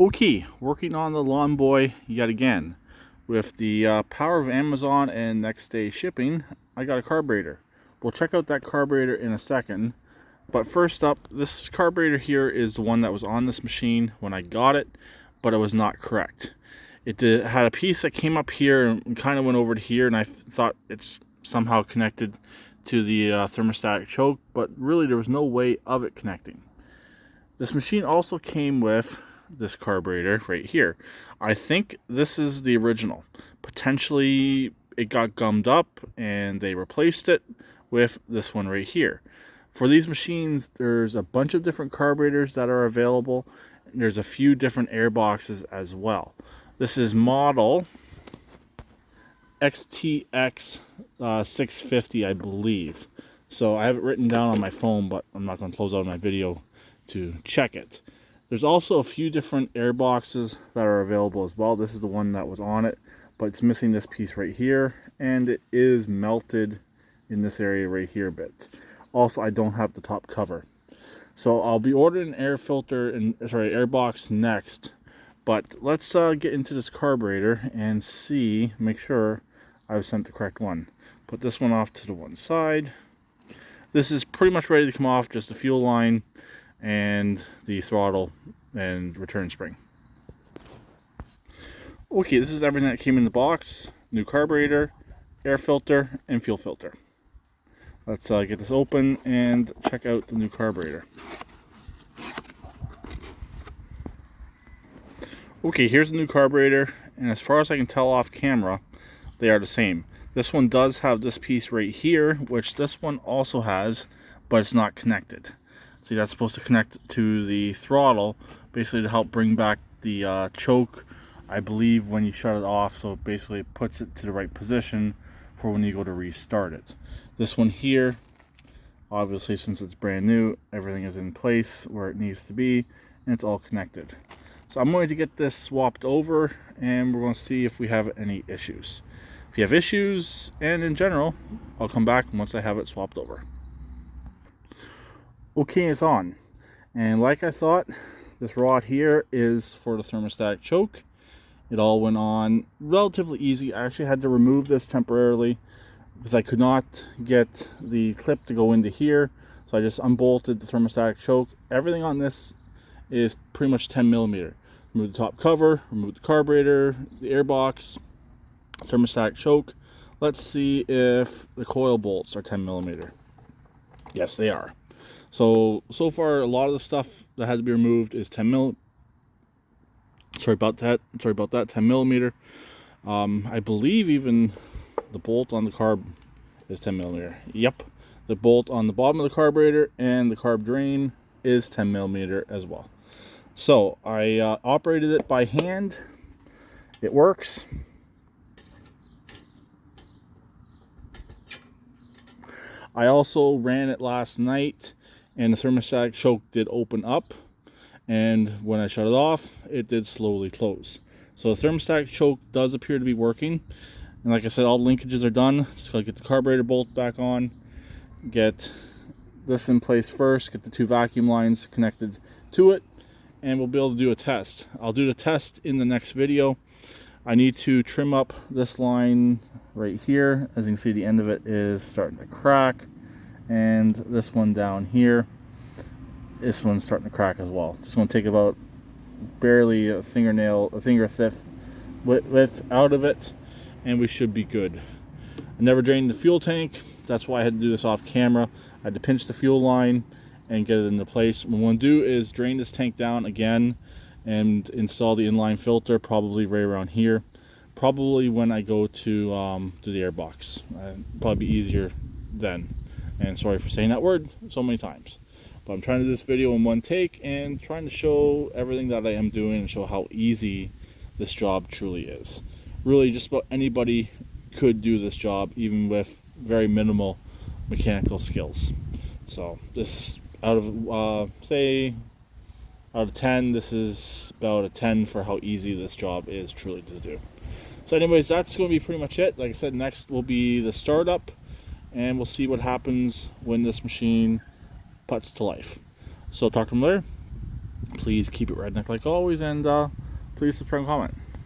Okay, working on the Lawn Boy yet again. With the power of Amazon and next day shipping, I got a carburetor. We'll check out that carburetor in a second. But first up, this carburetor here is the one that was on this machine when I got it, but it was not correct. It had a piece that came up here and kind of went over to here, and I thought it's somehow connected to the thermostatic choke, but really there was no way of it connecting. This machine also came with this carburetor right here. I think this is the original. Potentially it got gummed up and they replaced it with this one right here. For these machines, there's a bunch of different carburetors that are available. There's a few different air boxes as well. This is model XTX 650, I believe. So I have it written down on my phone, but I'm not going to close out my video to check it. There's also a few different air boxes that are available as well. This is the one that was on it, but it's missing this piece right here, and it is melted in this area right here a bit. Also, I don't have the top cover. So I'll be ordering an air filter and air box next. But let's get into this carburetor and see, make sure I've sent the correct one. Put this one off to the one side. This is pretty much ready to come off, just the fuel line and the throttle and return spring. Okay, this is everything that came in the box. New carburetor, air filter, and fuel filter. Let's get this open and check out the new carburetor. Okay, here's the new carburetor, and as far as I can tell off camera, they are the same. This one does have this piece right here, which this one also has, but it's not connected. See, that's supposed to connect to the throttle, basically to help bring back the choke, I believe, when you shut it off. So basically it puts it to the right position for when you go to restart it. This one here, obviously since it's brand new, everything is in place where it needs to be, and it's all connected. So I'm going to get this swapped over, and we're going to see if we have any issues. If you have issues, and in general, I'll come back once I have it swapped over. Okay, it's on, and like I thought, this rod here is for the thermostatic choke. It all went on relatively easy. I actually had to remove this temporarily because I could not get the clip to go into here, so I just unbolted the thermostatic choke. Everything on this is pretty much 10 millimeter. Remove the top cover, remove the carburetor, the air box, thermostatic choke. Let's see if the coil bolts are 10 millimeter. Yes, they are. So far, a lot of the stuff that had to be removed is 10 mil. Sorry about that, 10 millimeter. I believe even the bolt on the carb is 10 millimeter. Yep. The bolt on the bottom of the carburetor and the carb drain is 10 millimeter as well. So I operated it by hand. It works. I also ran it last night, and the thermostatic choke did open up, and when I shut it off, it did slowly close. So the thermostatic choke does appear to be working, and like I said, all the linkages are done. Just gotta get the carburetor bolt back on, get this in place first, get the two vacuum lines connected to it, and we'll be able to do a test. I'll do the test in the next video. I need to trim up this line right here. As you can see, the end of it is starting to crack, and this one down here, this one's starting to crack as well. Just going to take about barely a finger width out of it, and we should be good. I never drained the fuel tank. That's why I had to do this off camera. I had to pinch the fuel line and get it into place. What I'm going to do is drain this tank down again and install the inline filter, probably right around here. Probably when I go to the air box. Probably be easier then. And sorry for saying that word so many times. But I'm trying to do this video in one take and trying to show everything that I am doing and show how easy this job truly is. Really, just about anybody could do this job, even with very minimal mechanical skills. So this, out of out of 10, this is about a 10 for how easy this job is truly to do. So anyways, that's going to be pretty much it. Like I said, next will be the startup, and we'll see what happens when this machine puts to life. So talk to them later. please keep it redneck like always, and please subscribe and comment.